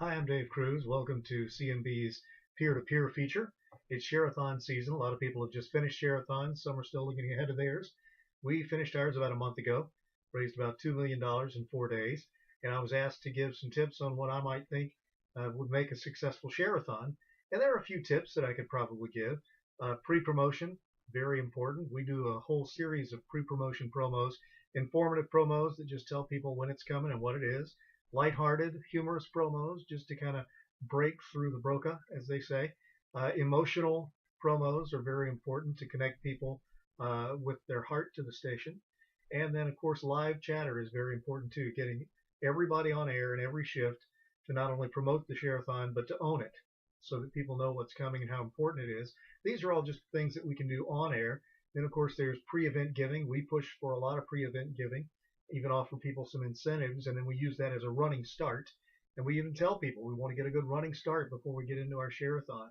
Hi, I'm Dave Cruse. Welcome to CMB's peer-to-peer feature. It's Share-a-thon season. A lot of people have just finished Share-a-thons. Some are still looking ahead of theirs. We finished ours about a month ago, raised about $2 million in 4 days, and I was asked to give some tips on what I might think would make a successful Share-a-thon. And there are a few tips that I could probably give. Pre-promotion, very important. We do a whole series of pre-promotion promos, informative promos that just tell people when it's coming and what it is. Lighthearted, humorous promos just to kind of break through the broca, as they say. Emotional promos are very important to connect people with their heart to the station. And then, of course, live chatter is very important too, getting everybody on air in every shift to not only promote the Share-a-thon, but to own it so that people know what's coming and how important it is. These are all just things that we can do on air. Then, of course, there's pre-event giving. We push for a lot of pre-event giving, even offer people some incentives, and then we use that as a running start. And we even tell people we want to get a good running start before we get into our Share-a-thon.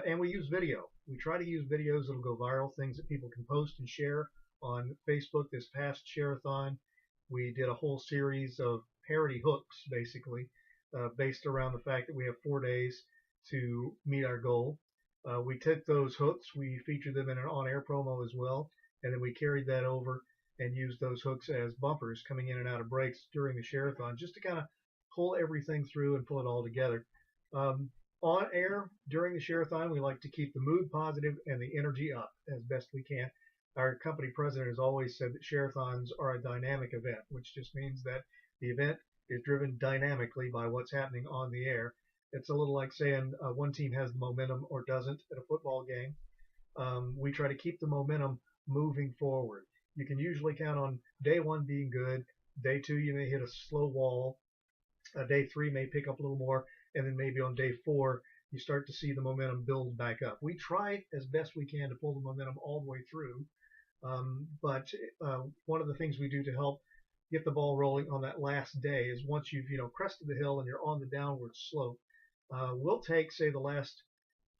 And we use video. We try to use videos that'll go viral, things that people can post and share on Facebook. This past Share-a-thon, we did a whole series of parody hooks, basically, based around the fact that we have 4 days to meet our goal. We took those hooks, we featured them in an on-air promo as well, and then we carried that over and used those hooks as bumpers coming in and out of breaks during the Share-a-thon, just to kind of pull everything through and pull it all together. On air during the Share-a-thon, we like to keep the mood positive and the energy up as best we can. Our company president has always said that Share-a-thons are a dynamic event, which just means that the event is driven dynamically by what's happening on the air. It's a little like saying one team has the momentum or doesn't at a football game. We try to keep the momentum moving forward. You can usually count on day one being good. Day two, you may hit a slow wall. Day three may pick up a little more. And then maybe on day four, you start to see the momentum build back up. We try as best we can to pull the momentum all the way through. But one of the things we do to help get the ball rolling on that last day is once you've crested the hill and you're on the downward slope, we'll take, say, the last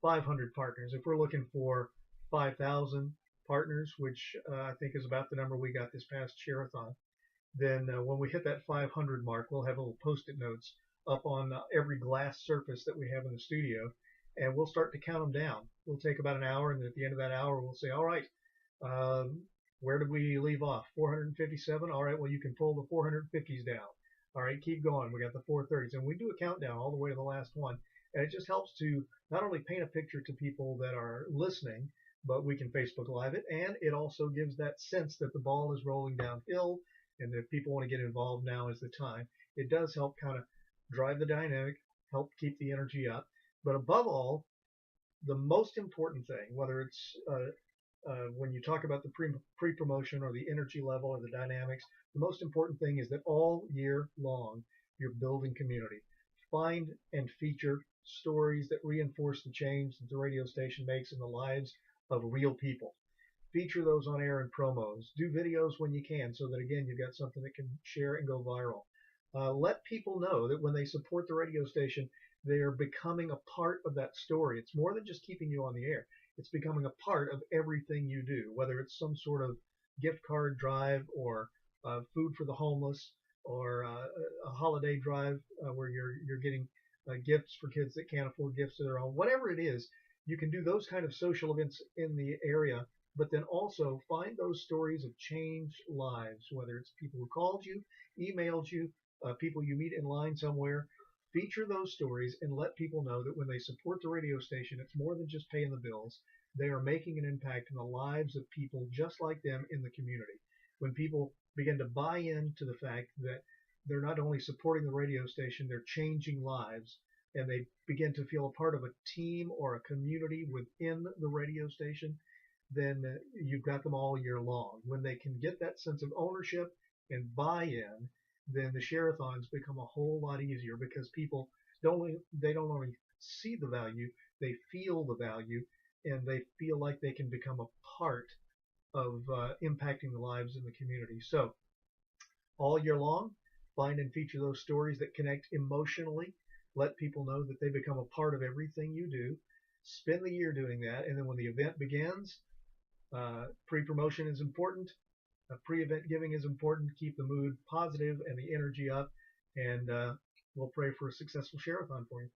500 partners. If we're looking for 5,000 partners, which I think is about the number we got this past Share-a-thon, then when we hit that 500 mark, we'll have little post-it notes up on every glass surface that we have in the studio, and we'll start to count them down. We'll take about an hour, and at the end of that hour, we'll say, all right, where did we leave off? 457? All right, well, you can pull the 450s down. All right, keep going. We got the 430s. And we do a countdown all the way to the last one. And it just helps to not only paint a picture to people that are listening, but we can Facebook Live it. And it also gives that sense that the ball is rolling downhill and that people want to get involved. Now is the time. It does help kind of drive the dynamic, help keep the energy up. But above all, the most important thing, whether it's when you talk about the pre-promotion or the energy level or the dynamics, the most important thing is that all year long you're building community. Find and feature stories that reinforce the change that the radio station makes in the lives of real people. Feature those on air and promos. Do videos when you can so that, again, you've got something that can share and go viral. Let people know that when they support the radio station, they're becoming a part of that story. It's more than just keeping you on the air. It's becoming a part of everything you do, whether it's some sort of gift card drive or food for the homeless or a holiday drive where you're getting gifts for kids that can't afford gifts of their own. Whatever it is, you can do those kind of social events in the area, but then also find those stories of changed lives, whether it's people who called you, emailed you, people you meet in line somewhere. Feature those stories and let people know that when they support the radio station, it's more than just paying the bills. They are making an impact in the lives of people just like them in the community. When people begin to buy into the fact that they're not only supporting the radio station, they're changing lives, and they begin to feel a part of a team or a community within the radio station, then you've got them all year long. When they can get that sense of ownership and buy-in, then the Share-a-thons become a whole lot easier because people they don't only see the value, they feel the value, and they feel like they can become a part of impacting the lives in the community. So all year long, find and feature those stories that connect emotionally. Let people know that they become a part of everything you do. Spend the year doing that, and then when the event begins, pre-promotion is important. Pre-event giving is important. Keep the mood positive and the energy up, and we'll pray for a successful share-a-thon for you.